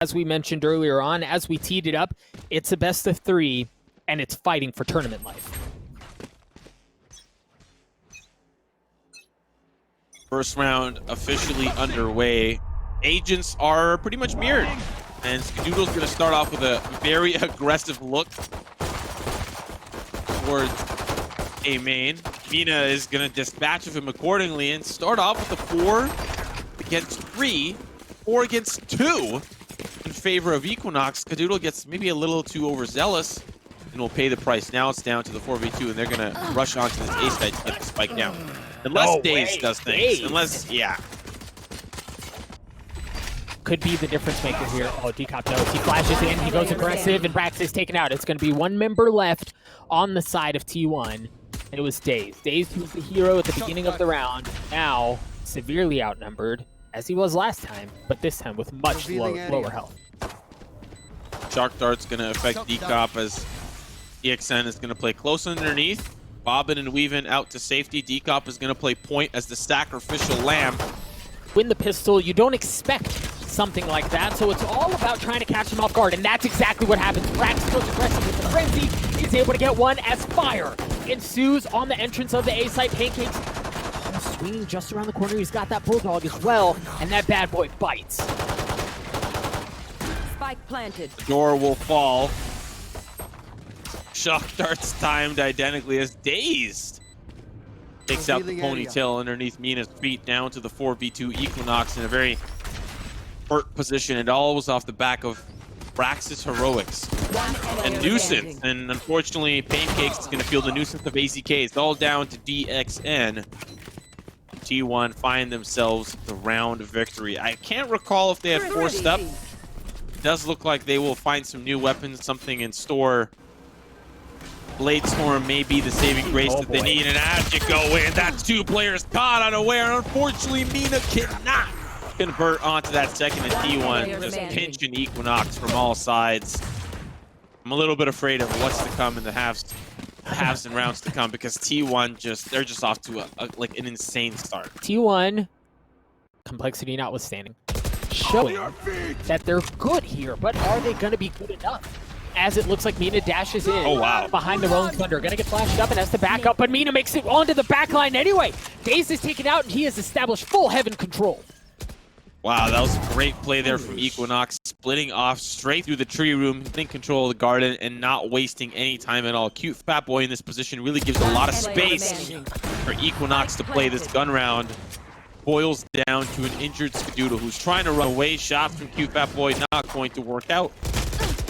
as we mentioned earlier on, as we teed it up, it's a best of 3, and it's fighting for tournament life. First round officially underway. Agents are pretty much mirrored. And Skadoodle's going to start off with a very aggressive look towards A main. Mina is going to dispatch of him accordingly and start off with a 4 against 3, 4 against 2 in favor of Equinox. Skadoodle gets maybe a little too overzealous and will pay the price. Now it's down to the 4v2, and they're going to rush onto this A site to get the spike down. Unless DaZeD does things. Unless, yeah. Could be the difference maker here. Oh, Dcop knows. He flashes in, he goes aggressive, and Brax is taken out. It's going to be 1 member left on the side of T1, and it was DaZeD. DaZeD, who was the hero at the beginning of the round, now severely outnumbered, as he was last time, but this time with much lower health. Shark Dart's going to affect Dcop as EXN is going to play close underneath. Bobbin and weaving out to safety. Dcop is going to play point as the sacrificial lamb. Win the pistol, you don't expect something like that, so it's all about trying to catch him off guard, and that's exactly what happens. Brax goes aggressive with the frenzy. He's able to get one as fire ensues on the entrance of the A site. Paincakes swinging just around the corner. He's got that bulldog as well, and that bad boy bites. Spike planted. The door will fall. Shock Dart's timed identically as DaZeD takes out the ponytail underneath Mina's feet down to the 4v2 Equinox in a very hurt position. It all was off the back of Brax's heroics and nuisance. And unfortunately, Paincakes is going to feel the nuisance of AZK. It's all down to DXN. T1 find themselves the round victory. I can't recall if they had forced up. It does look like they will find some new weapons, something in store. Blade Storm may be the saving grace that they need, and as you go in, that's 2 players caught unaware. Unfortunately, Mina cannot convert onto that second, and T1 just pinching Equinox from all sides. I'm a little bit afraid of what's to come in the halves and rounds to come, because T1 they're just off to like an insane start. T1, complexity notwithstanding, showing that they're good here, but are they going to be good enough? As it looks like Mina dashes in behind the Rolling Thunder. Gonna get flashed up and has to back up, but Mina makes it onto the back line anyway. DaZeD is taken out, and he has established full heaven control. Wow, that was a great play there from Equinox, splitting off straight through the tree room, in control of the garden, and not wasting any time at all. Cute Fat Boy in this position really gives a lot of space for Equinox to play this gun round. Boils down to an injured Skadoodle who's trying to run away. Shots from Cute Fat Boy not going to work out.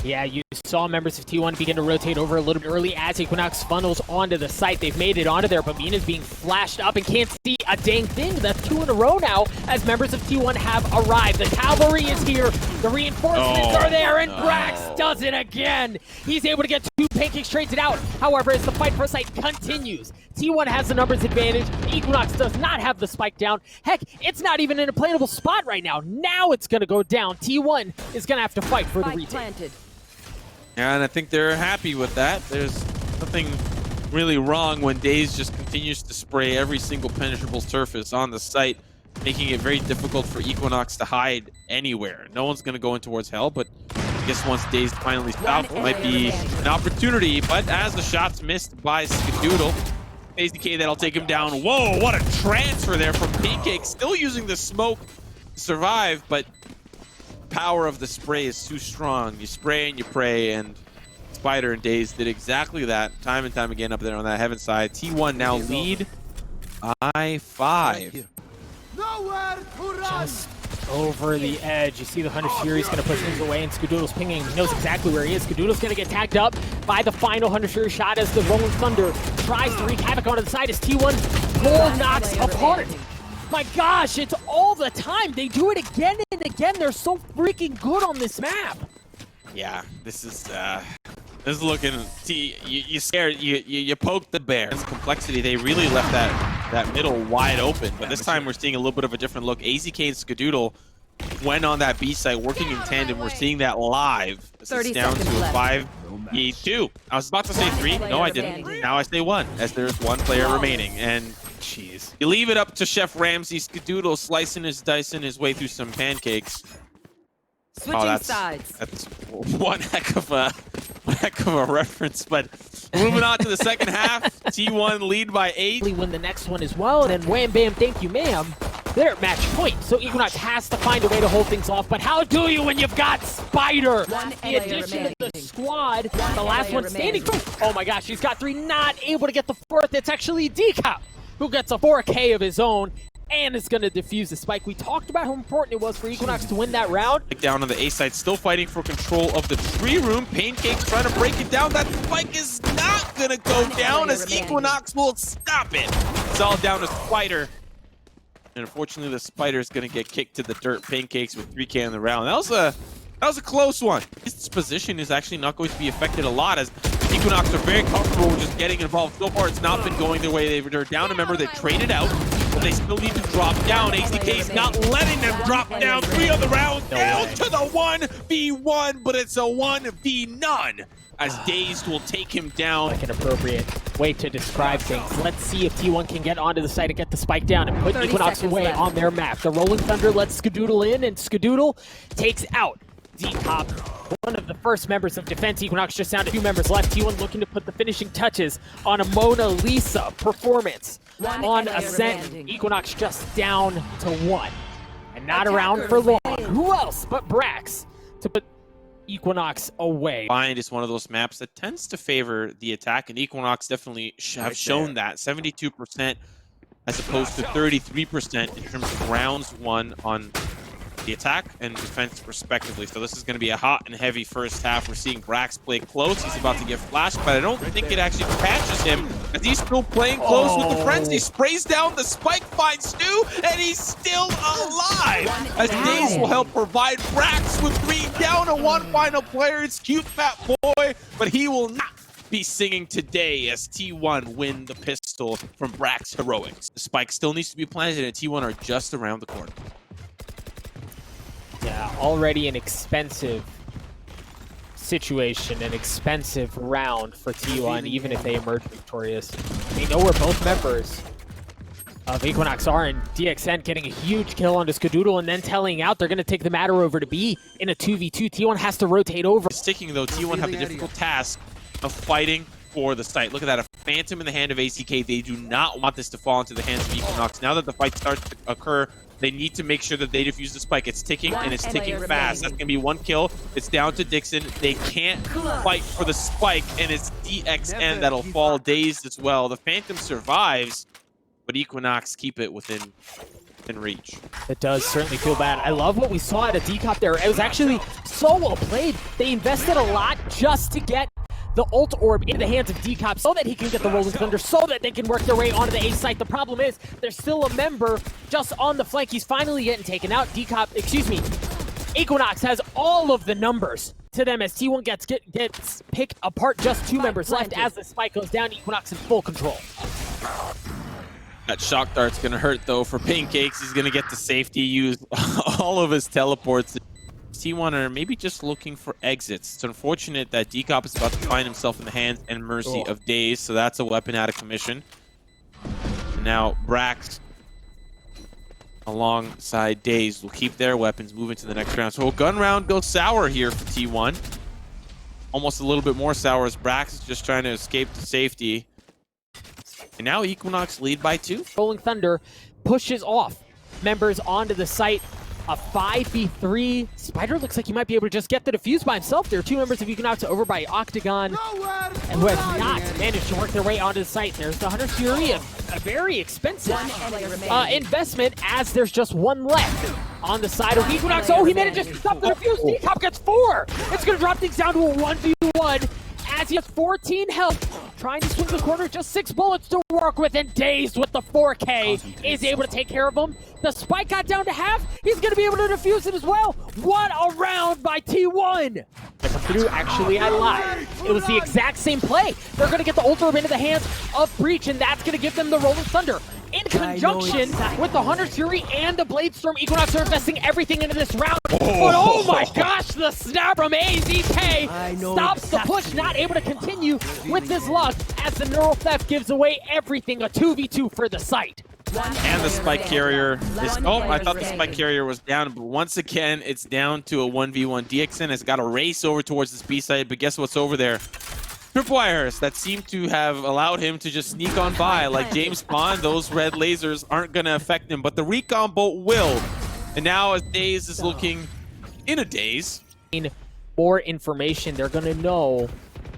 Yeah, you saw members of T1 begin to rotate over a little bit early as Equinox funnels onto the site. They've made it onto there, but Mina's being flashed up and can't see a dang thing. That's 2 in a row now as members of T1 have arrived. The cavalry is here. The reinforcements are there, and Brax does it again. He's able to get 2 Paincakes traded out. However, as the fight for a site continues, T1 has the numbers advantage. Equinox does not have the spike down. Heck, it's not even in a playable spot right now. Now it's going to go down. T1 is going to have to fight for the retake. Yeah, and I think they're happy with that. There's nothing really wrong when DaZeD just continues to spray every single penetrable surface on the site, making it very difficult for Equinox to hide anywhere. No one's going to go in towards hell, but I guess once DaZeD finally stops, it might be an opportunity. But as the shot's missed by Skadoodle, AZK, that'll take him down. Whoa, what a transfer there from Paincakes. Still using the smoke to survive, but power of the spray is too strong. You spray and you pray, and Spyder and DaZeD did exactly that time and time again up there on that heaven side. T1 now lead by 5. Just over the edge. You see the Hunter Fury's going to push things away, and Skadoodle's pinging. He knows exactly where he is. Skadoodle's going to get tagged up by the final Hunter Fury shot as the Rolling Thunder tries to wreak havoc onto the side as T1 bull knocks apart. My gosh, it's all the time. They do it again and again. They're so freaking good on this map. Yeah, this is looking. You scared. You poked the bear. This complexity. They really left that middle wide open. But this time we're seeing a little bit of a different look. AZK and Skadoodle went on that B site working in tandem. We're seeing that live. This is down to a 5v2. I was about to say 3. No, I didn't. Now I say 1, as there's 1 player remaining. And jeez, you leave it up to Chef Ramsay. Skadoodle slicing his dicing his way through some pancakes. Switching sides. That's one heck of a reference. But moving on to the second half, T1 lead by 8. Win the next one as well, and then wham bam, thank you ma'am. They're at match point, so Equinox has to find a way to hold things off. But how do you when you've got Spyder? The addition of the squad, the last one standing. Oh my gosh, he's got 3, not able to get the 4th. It's actually Dcop who gets a 4K of his own and is going to defuse the spike. We talked about how important it was for Equinox to win that round. Down on the A side, still fighting for control of the tree room. Paincakes trying to break it down. That spike is not going to go down as Equinox will stop it. It's all down to Spyder. And unfortunately, the Spyder is going to get kicked to the dirt. Paincakes with 3K in the round. That was a close one. His position is actually not going to be affected a lot as Equinox are very comfortable with just getting involved. So far, it's not been going their way. They're down. Remember, they traded out, but they still need to drop down. AZK's not letting them drop down. 3 of the rounds down to the 1v1, but it's a 1v none as DaZeD will take him down. Like an appropriate way to describe things. Let's see if T1 can get onto the site and get the spike down and put Equinox away on their map. The Rolling Thunder lets Skadoodle in, and Skadoodle takes out Dcop, one of the first members of defense. Equinox just down to 2 members left. T1 looking to put the finishing touches on a Mona Lisa performance on Ascent. Equinox just down to 1. And not around for long. Who else but Brax to put Equinox away? Bind is one of those maps that tends to favor the attack, and Equinox definitely have shown that. 72% as opposed to 33% in terms of rounds won on the attack and defense respectively. So this is going to be a hot and heavy first half. We're seeing Brax play close. He's about to get flashed, but I don't think it actually catches him as he's still playing close with the friends. He sprays down the spike, finds Stu, and he's still alive as DaZeD will help provide Brax with 3 down to 1 final player. It's cute fat boy, but he will not be singing today as T1 win the pistol from Brax Heroics. The spike still needs to be planted, and T1 are just around the corner. Yeah, already an expensive situation, an expensive round for T1, even if they emerge victorious. We know where both members of Equinox are, and DXN getting a huge kill onto Skadoodle and then telling out they're going to take the matter over to B in a 2v2. T1 has to rotate over. Sticking though, T1 have the difficult task of fighting for the site. Look at that, a phantom in the hand of AZK. They do not want this to fall into the hands of Equinox. Now that the fight starts to occur, they need to make sure that they defuse the spike. It's ticking, and it's ticking fast. That's going to be 1 kill. It's down to Dixon. They can't fight for the spike, and it's DXN that'll fall. DaZeD as well. The Phantom survives, but Equinox keep it within reach. It does certainly feel bad. I love what we saw at a Dcop there. It was actually so well played. They invested a lot just to get the ult orb into the hands of Dcop so that he can get the Rolling Thunder, so that they can work their way onto the A site. The problem is there's still a member just on the flank. He's finally getting taken out. Equinox has all of the numbers to them as T1 gets picked apart. Just 2 members left as the spike goes down. Equinox in full control. That shock dart's going to hurt though for Paincakes. He's going to get the safety, use all of his teleports. T1 are maybe just looking for exits. It's unfortunate that Dcop is about to find himself in the hands and mercy of DaZeD, so that's a weapon out of commission. And now Brax alongside DaZeD will keep their weapons moving to the next round. So a gun round goes sour here for T1. Almost a little bit more sour as Brax is just trying to escape to safety. And now Equinox lead by 2. Rolling Thunder pushes off members onto the site. A 5v3. Spyder looks like he might be able to just get the defuse by himself. There are 2 members of Equinox over by Octagon, and who have not managed to work their way onto the site. There's the Hunter's Fury, a very expensive investment, as there's just 1 left on the side of Equinox. Oh, he managed to stop the defuse. Dcop gets 4. It's going to drop things down to a 1v1 as he has 14 health. Trying to swing the corner, just 6 bullets to work with, and DaZeD with the 4K is able to take care of him. The spike got down to half. He's going to be able to defuse it as well. What a round by T1. Through, actually, I lied. It was the exact same play. They're going to get the ult orb into the hands of Breach, and that's going to give them the Rolling Thunder. In conjunction with the Hunter's Fury and the Bladestorm, Equinox are investing everything into this round. But oh my gosh, the snap from AZK stops the push, not able to continue with this luck as the Neural Theft gives away everything. A 2v2 for the site. And the spike carrier is... Oh, I thought the spike carrier was down, but once again, it's down to a 1v1. DXN has got to race over towards this B side, but guess what's over there? Tripwires that seem to have allowed him to just sneak on by. Like James Bond, those red lasers aren't going to affect him, but the recon bolt will. And now as DaZeD is looking in a daze. More information, they're going to know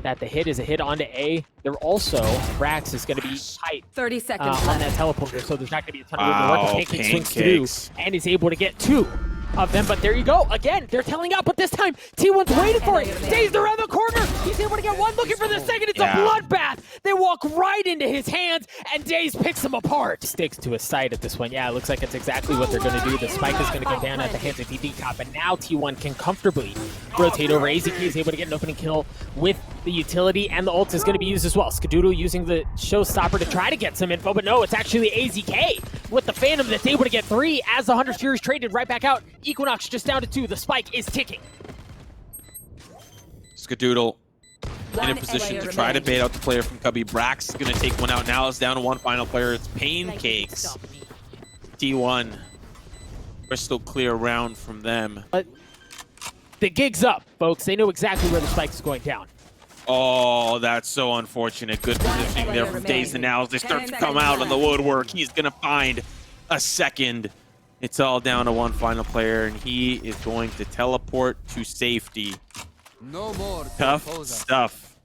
that the hit is a hit onto A. They're also, Brax is going to be tight 30 seconds on that teleporter, so there's not going to be a ton of room to work. Paincakes swings through, and he's able to get 2 of them, but there you go. Again, they're telling out, but this time, T1's waiting for it. DaZeD around the corner. He's able to get 1, looking for the second. It's a bloodbath. They walk right into his hands, and DaZeD picks him apart. Sticks to his side at this one. Yeah, it looks like it's exactly what they're going to do. The spike is going to go down at the hands of Dcop, and now T1 can comfortably rotate over. AZK is able to get an opening kill with the utility, and the ult is going to be used as well. Skadoodle using the showstopper to try to get some info, but no, it's actually AZK with the Phantom that's able to get 3 as the Hunter's Fury is traded right back out. Equinox just down to 2. The spike is ticking. Skadoodle in a position to try to bait out the player from Cubby. Brax is going to take one out. Now it's down to 1 final player. It's Paincakes. T1. Crystal clear round from them. But the gig's up, folks. They know exactly where the spike is going down. Oh, that's so unfortunate. Good positioning there from DaZeD, and now as they start to come out of the woodwork, he's going to find a second. It's all down to 1 final player, and he is going to teleport to safety. No more Tough stuff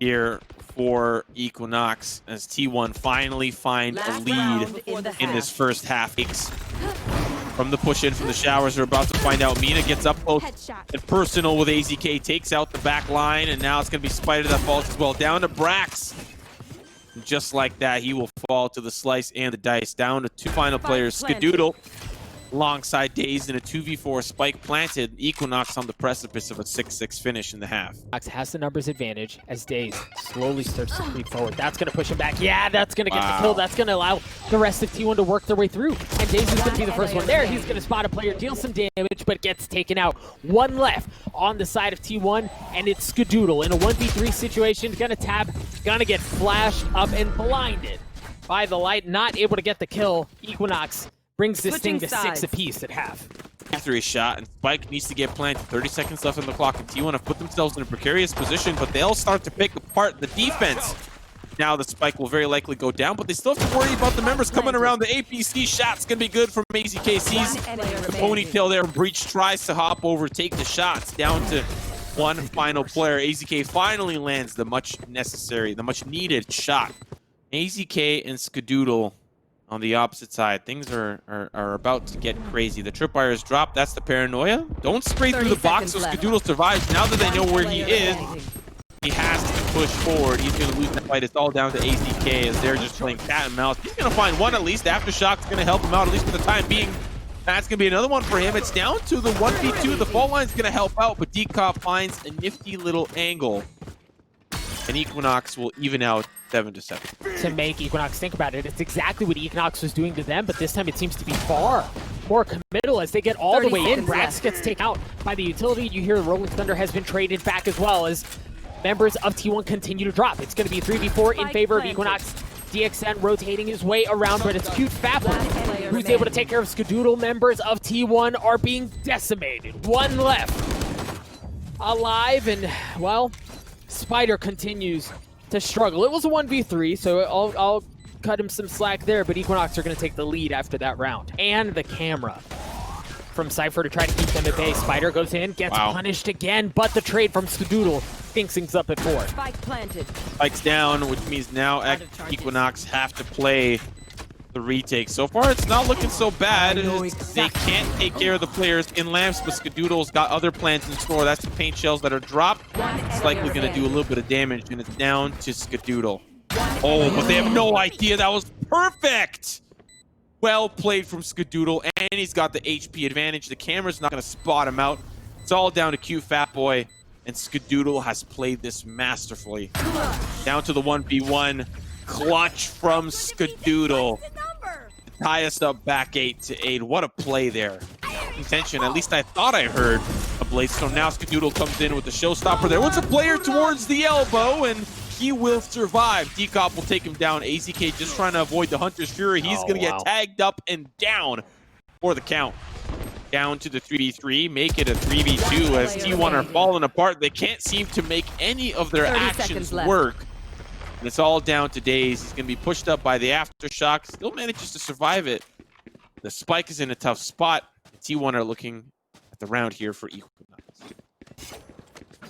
here for Equinox as T1 finally find a lead in this first half. From the push in from the showers, we're about to find out. Mina gets up close and personal with AZK, takes out the back line, and now it's going to be Spyder that falls as well. Down to Brax. And just like that, he will fall to the slice and the dice. Down to 2 final players. Skadoodle alongside DaZeD in a 2v4 spike planted. Equinox on the precipice of a 6-6 finish in the half. Equinox has the numbers advantage as DaZeD slowly starts to creep forward. That's going to push him back. Yeah, that's going to get the kill. That's going to allow the rest of T1 to work their way through. And DaZeD is going to be the first one there. He's going to spot a player, deal some damage, but gets taken out. 1 left on the side of T1, and it's Skadoodle in a 1v3 situation. Going to tab, going to get flashed up and blinded by the light. Not able to get the kill. Equinox brings this thing to 6 apiece at half. After a shot, and Spike needs to get planted. 30 seconds left on the clock, and T1 have put themselves in a precarious position, but they'll start to pick apart the defense. Now the spike will very likely go down, but they still have to worry about the members coming around. The APC shot's gonna be good from AZK. Sees the ponytail there. Breach tries to hop over, take the shots. Down to 1 final player. AZK finally lands the much necessary, the much needed shot. AZK and Skadoodle on the opposite side. Things are about to get crazy. The tripwires drop. That's the paranoia. Don't spray through the box so Skadoodle survives. Now that they know where he is, he has to push forward. He's going to lose that fight. It's all down to AZK as they're just playing cat and mouse. He's going to find 1 at least. Aftershock's going to help him out, at least for the time being. That's going to be another one for him. It's down to the 1v2. The fault line's going to help out, but Dcop finds a nifty little angle. And Equinox will even out 7-7. To make Equinox think about it, it's exactly what Equinox was doing to them, but this time it seems to be far more committal as they get all the way in. Brax gets taken out by the utility. You hear Rolling Thunder has been traded back as well as members of T1 continue to drop. It's going to be 3v4 in favor of Equinox. DXN rotating his way around, but it's cute Fapper who's able to take care of Skadoodle. Members of T1 are being decimated. 1 left alive, and well, Spyder continues to struggle. It was a 1v3, so I'll cut him some slack there, but Equinox are going to take the lead after that round. And the camera from Cypher to try to keep them at bay. Spyder goes in, gets punished again, but the trade from Skadoodle thinks things up at 4. Spike planted. Spike's down, which means now Equinox have to play the retake. So far, it's not looking so bad. They can't take care of the players in lamps, but Skadoodle's got other plans in store. That's the paint shells that are dropped. It's likely going to do a little bit of damage, and it's down to Skadoodle. Oh, but they have no idea. That was perfect! Well played from Skadoodle, and he's got the HP advantage. The camera's not going to spot him out. It's all down to cute Fat Boy, and Skadoodle has played this masterfully. Down to the 1v1. Clutch from Skadoodle. Tie us up back 8-8. What a play there. Intention, at least I thought I heard a Blaze Storm. Now Skadoodle comes in with the showstopper. There was a player towards the elbow, and he will survive. Dcop will take him down. AZK just trying to avoid the Hunter's Fury. He's going to get tagged up and down for the count. Down to the 3v3, make it a 3v2 as T1 are falling apart. They can't seem to make any of their actions work. And it's all down to DaZeD. He's going to be pushed up by the Aftershock. Still manages to survive it. The Spike is in a tough spot. T1 are looking at the round here for Equinox.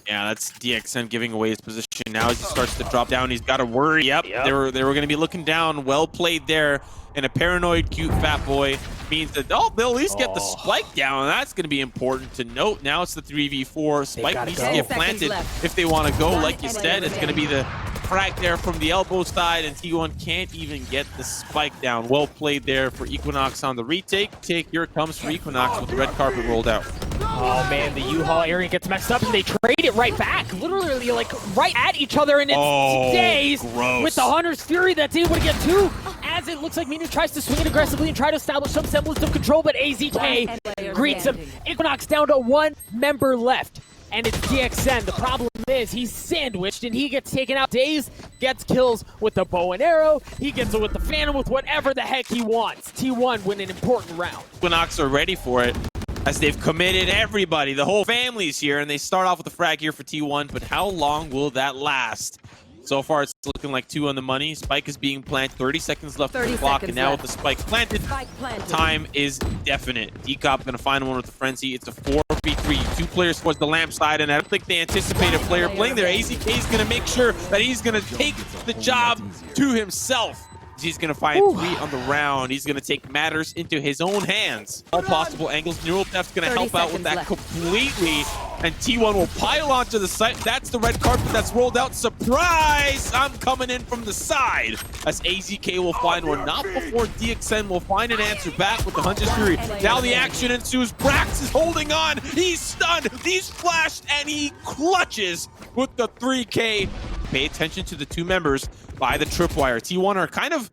Yeah, that's DXN giving away his position now as he starts to drop down. He's got to worry. Yep. They were going to be looking down. Well played there. And a paranoid, cute fat boy means that they'll at least get the Spike down. That's going to be important to note. Now it's the 3v4. Spike needs to get planted if they want to go. Like you said, it's going to be the frag there from the elbow side, and T1 can't even get the Spike down. Well played there for Equinox on the retake. Here it comes for Equinox with the red carpet rolled out. Oh man, the U-Haul area gets messed up and they trade it right back. Literally like right at each other, and it's DaZeD with the Hunter's Fury that's able to get two. As it looks like Mina tries to swing it aggressively and try to establish some semblance of control, but AZK greets him. Equinox down to one member left, and it's DXN. The problem is he's sandwiched and he gets taken out. DaZeD gets kills with the bow and arrow. He gets it with the Phantom, with whatever the heck he wants. T1 win an important round. Equinox are ready for it, as they've committed everybody. The whole family's here, and they start off with a frag here for T1, but how long will that last? So far, it's looking like 2 on the money. Spike is being planted. 30 seconds left on the clock, and now with the Spike planted, time is definite. Dcop going to find one with the Frenzy. It's a 4v3. 2 players towards the lamp side, and I don't think they anticipate a player playing there. AZK is going to make sure that he's going to take the job to himself. He's going to find 3 on the round. He's going to take matters into his own hands. All possible angles. Neural Death's going to help out with that completely. And T1 will pile onto the site. That's the red carpet that's rolled out. Surprise! I'm coming in from the side. As AZK will find one. Not before DXN will find an answer back with the Hunter's Fury. Now the action ensues. Brax is holding on. He's stunned. He's flashed. And he clutches with the 3K. Pay attention to the 2 members by the tripwire. T1 are kind of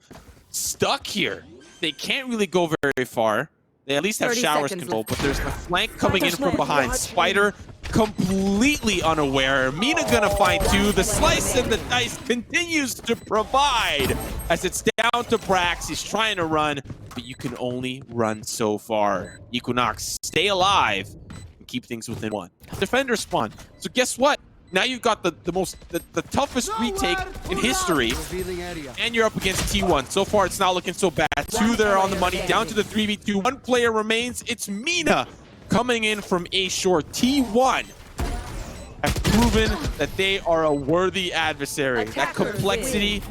stuck here. They can't really go very far. They at least have showers control, but there's a flank coming in from behind. Spyder completely unaware. Mina gonna find 2. The slice and the dice continues to provide as it's down to Brax. He's trying to run, but you can only run so far. Equinox, stay alive and keep things within 1. Defender spawn. So guess what? Now you've got the toughest retake in history, and you're up against T1. So far, it's not looking so bad. 2 there on the money, down to the 3v2. 1 player remains. It's Mina coming in from A short. T1 have proven that they are a worthy adversary. That complexity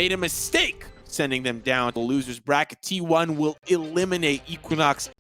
made a mistake, sending them down to the loser's bracket. T1 will eliminate Equinox